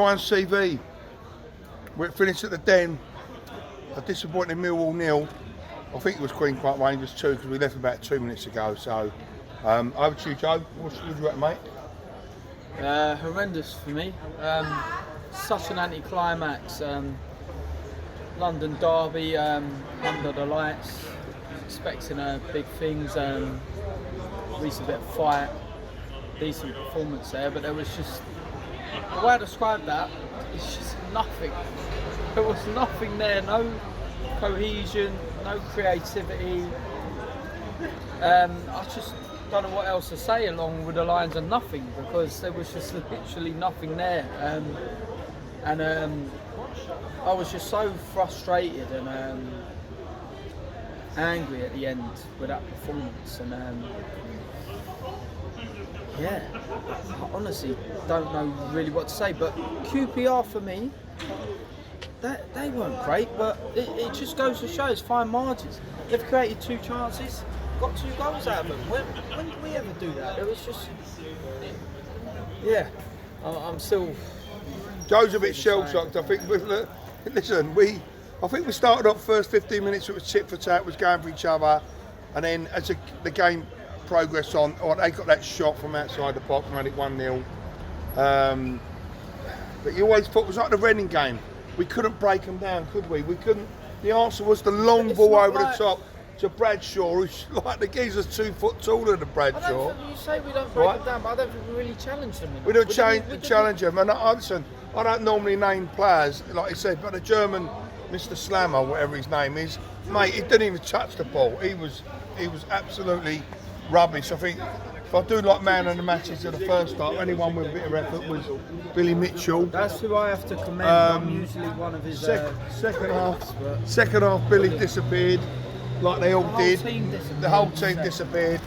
Ryan's CV. We finished at the Den. A disappointing Millwall 0. I think it was Queen Park Rangers 2 because we left about 2 minutes ago. So over to you, Joe. What would you reckon, mate? Horrendous for me. Such an anticlimax. London derby under the lights. Expecting big things. At least a bit of fight. Decent performance there, but there was just, the way I describe that, it's just nothing. There was nothing there, no cohesion, no creativity. I just don't know what else to say along with the lines of nothing, because there was just literally nothing there. And I was just so frustrated and angry at the end with that performance. And yeah, I honestly don't know really what to say, but QPR for me, they weren't great, but it just goes to show it's fine margins. They've created 2 chances, got 2 goals out of them. When did we ever do that? It was just, yeah, I'm still... Joe's a bit shell-shocked. I think, listen, I think we started off first 15 minutes, it was tit for tat, was going for each other, and then as the game progress on, they got that shot from outside the box and made it 1-0. But you always thought it was like the Reading game. We couldn't break them down, could we? We couldn't. The answer was the long ball over the top to Bradshaw, who's like the geezer's 2 foot taller than Bradshaw. I don't think you say we don't break them down, but I don't think we really challenge them. We don't challenge them. And listen, I don't normally name players, like I said, but the German Mr. Slammer, whatever his name is, mate, he didn't even touch the ball. He was absolutely rubbish. I think if I do like man of the matches of the first half, anyone with a bit of effort was Billy Mitchell. That's who I have to commend. I'm usually one of his second half, Billy disappeared, like they all did. The whole team disappeared,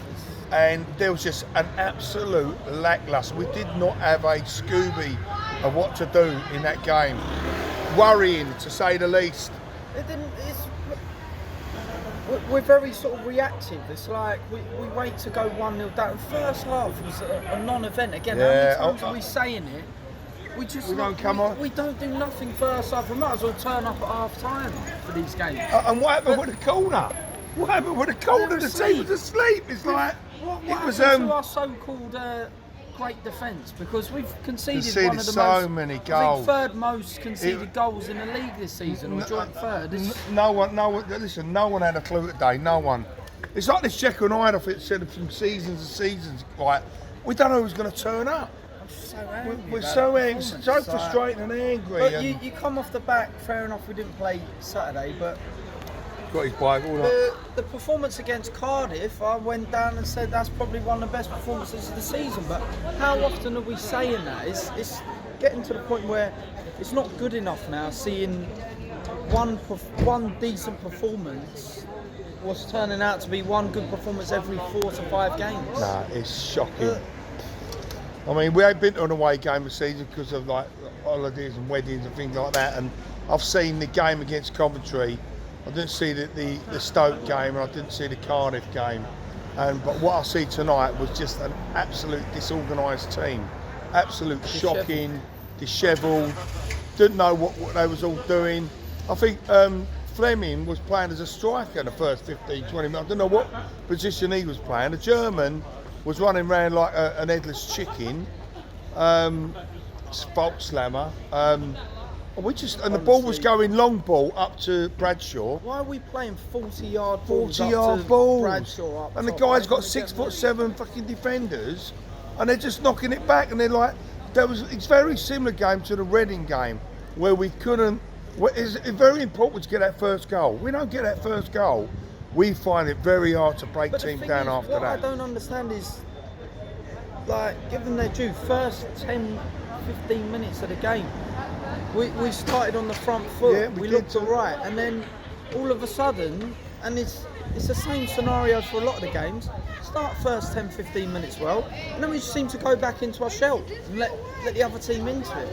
and there was just an absolute lacklustre. We did not have a Scooby of what to do in that game. Worrying, to say the least. We're very sort of reactive. It's like we wait to go 1-0 down. The first half was a non-event. Again, yeah, how many times are we saying it? We don't do nothing first half. We might as well turn up at half time for these games. And what happened with the corner? What happened with the corner? The team was asleep. It's like what was to our so-called great defence, because we've conceded one of the so many goals. I think third most conceded goals in the league this season, or joint third. No one had a clue today. No one. It's like this Jekyll and Hyde. I think said from seasons and seasons. Like we don't know who's going to turn up. I'm so angry. We're so angry, so frustrated and angry. But you come off the back. Fair enough, we didn't play Saturday, but. Got his bike all the performance against Cardiff, I went down and said that's probably one of the best performances of the season. But how often are we saying that? It's getting to the point where it's not good enough now. Seeing one decent performance was turning out to be one good performance every 4 to 5 games. Nah, it's shocking. I mean, we ain't been to an away game this season because of like holidays and weddings and things like that. And I've seen the game against Coventry. I didn't see the Stoke game, and I didn't see the Cardiff game. But what I see tonight was just an absolute disorganised team. Absolute shocking, dishevelled. Didn't know what they was all doing. I think Fleming was playing as a striker in the first 15, 20 minutes. I don't know what position he was playing. The German was running around like an headless chicken. Fault slammer. And the ball was going long ball up to Bradshaw. Why are we playing 40-yard balls? 40-yard balls. Bradshaw up and the guy's got 6'7" fucking defenders, and they're just knocking it back. And they're like, it's a very similar game to the Reading game, where we couldn't. It's very important to get that first goal. We don't get that first goal, we find it very hard to break teams down after that. What I don't understand is, like, give them their due. First 10, 15 minutes of the game. We started on the front foot, yeah, we looked all right, and then all of a sudden, and it's the same scenario for a lot of the games, start first 10-15 minutes well, and then we just seem to go back into our shell and let the other team into it.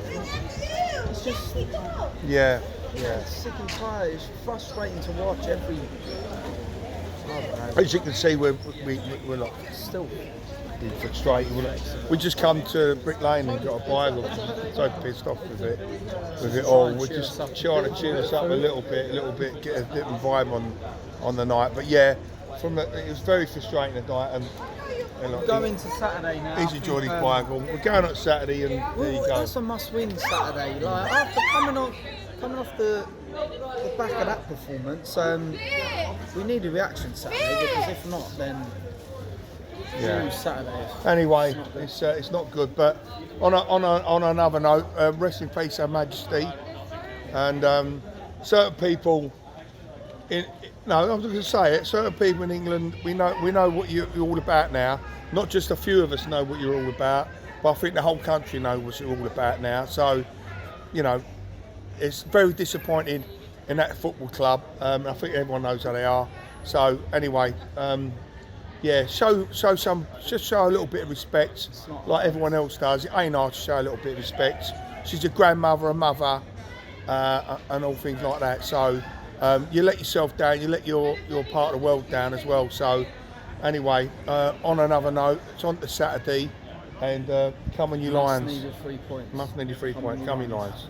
It's just... Yeah. It's sick and tired, it's frustrating to watch every... I don't know. As you can see, we're not Still, frustrated. We just come to Brick Lane and got a bible. So pissed off with it all. We're just trying to cheer us up a little bit, get a different vibe on the night. But yeah, it was very frustrating at night. And like, going to Saturday now. He's enjoyed his bible. We're going on Saturday, and there you go. That's a must-win Saturday. Like after coming off the back of that performance, we need a reaction Saturday, because if not, then Saturday. Anyway, it's not good. But on another note, rest in peace, Her Majesty, and certain people. I'm going to say it. Certain people in England, we know what you're all about now. Not just a few of us know what you're all about, but I think the whole country knows what you're all about now. So, it's very disappointing in that football club. I think everyone knows how they are. So anyway, show a little bit of respect, like everyone else does. It ain't hard to show a little bit of respect. She's a grandmother, a mother, and all things like that. So you let yourself down, you let your part of the world down as well. So anyway, on another note, it's on to Saturday, and come on you Lions. Must need a 3 points. Must need a 3 points. Come on you Lions.